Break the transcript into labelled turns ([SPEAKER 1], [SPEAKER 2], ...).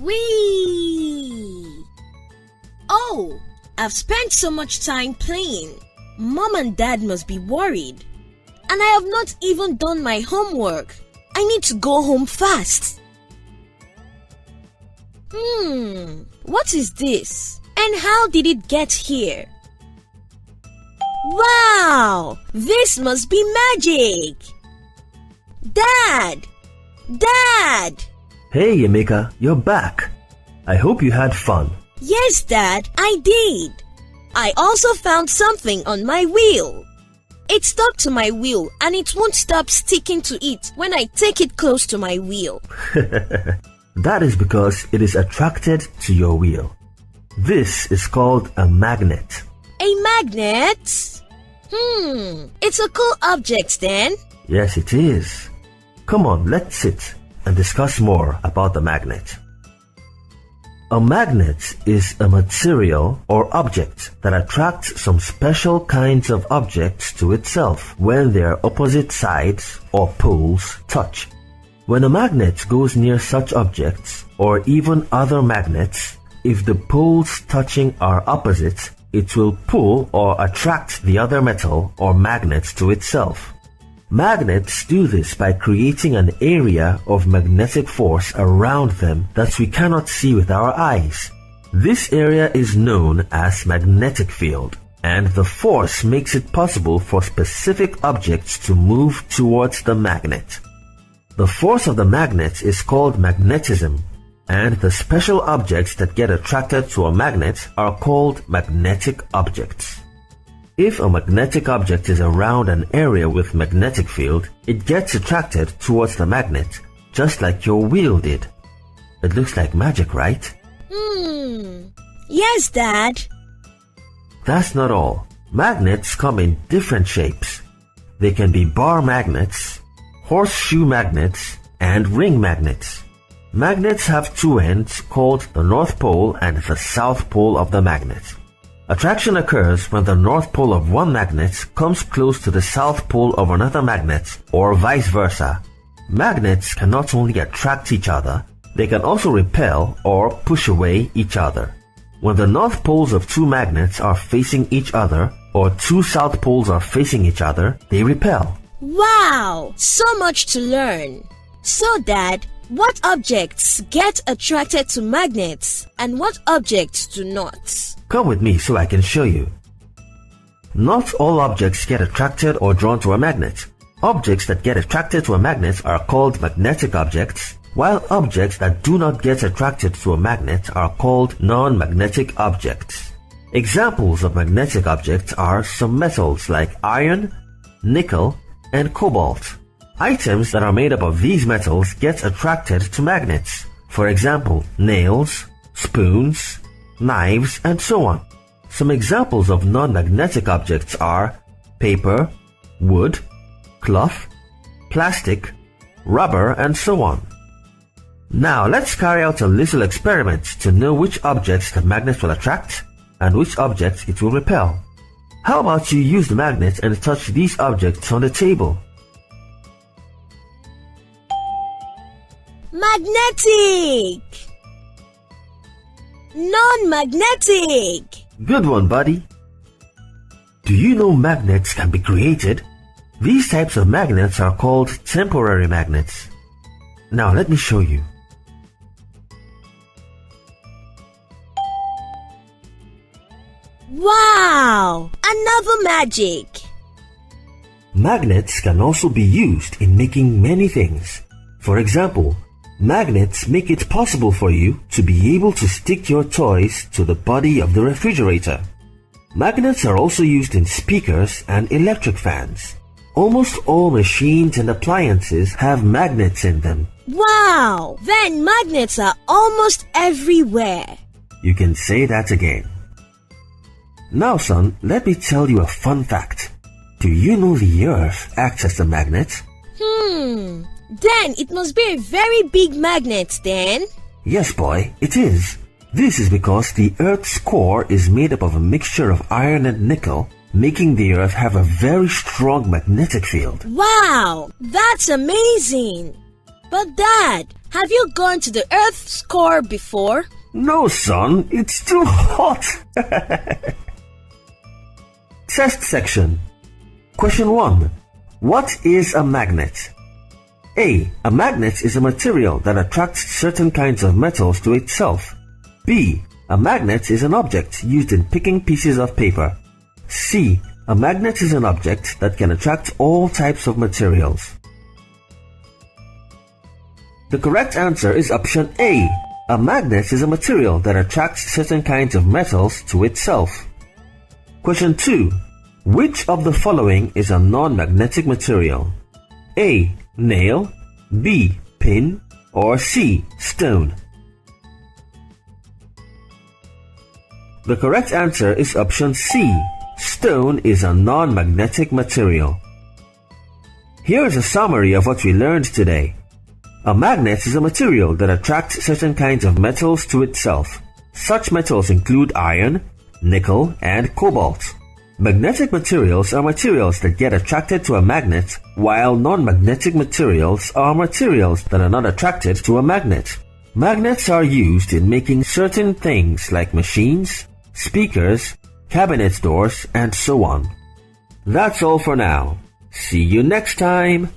[SPEAKER 1] Whee! Oh, I've spent so much time playing. Mom and Dad must be worried. And I have not even done my homework. I need to go home fast. What is this? And how did it get here? Wow! This must be magic! Dad! Dad!
[SPEAKER 2] Hey, Emeka, you're back. I hope you had fun.
[SPEAKER 1] Yes, Dad, I did. I also found something on my wheel. It stuck to my wheel and it won't stop sticking to it when I take it close to my wheel.
[SPEAKER 2] That is because it is attracted to your wheel. This is called a magnet.
[SPEAKER 1] A magnet? It's a cool object then.
[SPEAKER 2] Yes, it is. Come on, let's sit and discuss more about the magnet. A magnet is a material or object that attracts some special kinds of objects to itself when their opposite sides or poles touch. When a magnet goes near such objects or even other magnets, if the poles touching are opposite, it will pull or attract the other metal or magnet to itself. Magnets do this by creating an area of magnetic force around them that we cannot see with our eyes. This area is known as magnetic field, and the force makes it possible for specific objects to move towards the magnet. The force of the magnet is called magnetism, and the special objects that get attracted to a magnet are called magnetic objects. If a magnetic object is around an area with magnetic field, it gets attracted towards the magnet, just like your wheel did. It looks like magic, right?
[SPEAKER 1] Yes, Dad.
[SPEAKER 2] That's not all. Magnets come in different shapes. They can be bar magnets, horseshoe magnets, and ring magnets. Magnets have two ends called the North Pole and the South Pole of the magnet. Attraction occurs when the north pole of one magnet comes close to the south pole of another magnet, or vice versa. Magnets can not only attract each other, they can also repel or push away each other. When the north poles of two magnets are facing each other, or two south poles are facing each other, they repel.
[SPEAKER 1] Wow! So much to learn. So, Dad, what objects get attracted to magnets and what objects do not?
[SPEAKER 2] Come with me so I can show you. Not all objects get attracted or drawn to a magnet. Objects that get attracted to a magnet are called magnetic objects, while objects that do not get attracted to a magnet are called non-magnetic objects. Examples of magnetic objects are some metals like iron, nickel, and cobalt. Items that are made up of these metals get attracted to magnets. For example, nails, spoons, knives, and so on. Some examples of non-magnetic objects are paper, wood, cloth, plastic, rubber, and so on. Now let's carry out a little experiment to know which objects the magnet will attract and which objects it will repel. How about you use the magnet and touch these objects on the table?
[SPEAKER 1] Magnetic! Non-magnetic!
[SPEAKER 2] Good one, buddy. Do you know magnets can be created? These types of magnets are called temporary magnets. Now let me show you.
[SPEAKER 1] Wow! Another magic!
[SPEAKER 2] Magnets can also be used in making many things. For example, magnets make it possible for you to be able to stick your toys to the body of the refrigerator. Magnets are also used in speakers and electric fans. Almost all machines and appliances have magnets in them.
[SPEAKER 1] Wow! Then magnets are almost everywhere.
[SPEAKER 2] You can say that again. Now, son, let me tell you a fun fact. Do you know the Earth acts as a magnet?
[SPEAKER 1] Then it must be a very big magnet then.
[SPEAKER 2] Yes, boy, it is. This is because the Earth's core is made up of a mixture of iron and nickel, making the Earth have a very strong magnetic field.
[SPEAKER 1] Wow, that's amazing. But Dad, Have you gone to the Earth's core before?
[SPEAKER 2] No, son, it's too hot. Test section. Question 1. What is a magnet? A. A magnet is a material that attracts certain kinds of metals to itself. B. A magnet is an object used in picking pieces of paper. C. A magnet is an object that can attract all types of materials. The correct answer is option A. A magnet is a material that attracts certain kinds of metals to itself. Question 2. Which of the following is a non-magnetic material? A. Nail, B. Pin, or C. Stone? The correct answer is option C. Stone is a non-magnetic material. Here is a summary of what we learned today. A magnet is a material that attracts certain kinds of metals to itself. Such metals include iron, nickel, and cobalt. Magnetic materials are materials that get attracted to a magnet, while non-magnetic materials are materials that are not attracted to a magnet. Magnets are used in making certain things like machines, speakers, cabinet doors, and so on. That's all for now. See you next time.